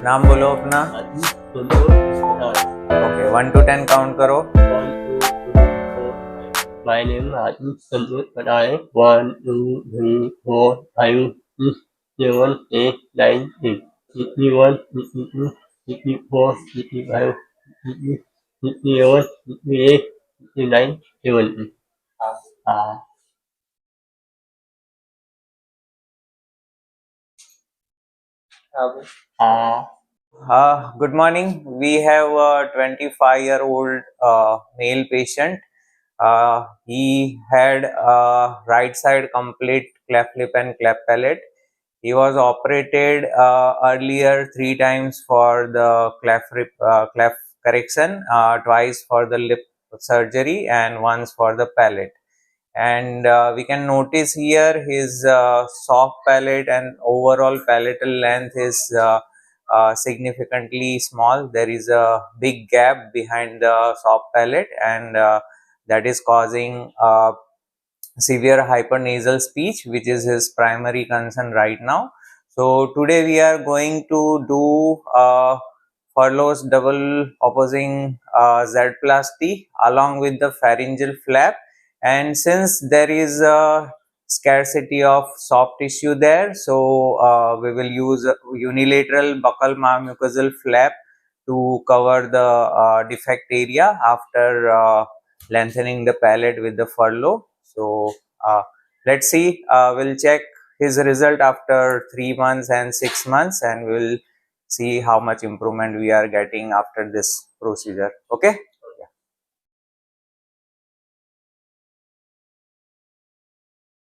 नाम बोलो अपना। ओके 1 to 10 काउंट करो। 1, 2, 3, 4, 5. My name is Palate. 1, 2, 3, 4, 5, 6, 7, 8, 9, 10. 51, 52, 54, 55, 56, 57, 58, 59, 70. Good morning. We have a 25-year-old male patient. He had right side complete cleft lip and cleft palate. He was operated earlier 3 times for the cleft correction, twice for the lip surgery, and once for the palate. And we can notice here his soft palate and overall palatal length is significantly small. There is a big gap behind the soft palate, and that is causing severe hypernasal speech, which is his primary concern right now. So today we are going to do Furlow's double opposing Z-plasty along with the pharyngeal flap. And since there is a scarcity of soft tissue there, so we will use a unilateral buccal mucosal flap to cover the defect area after lengthening the palate with the furlough. So let's see, we'll check his result after 3 months and 6 months, and we'll see how much improvement we are getting after this procedure. Okay.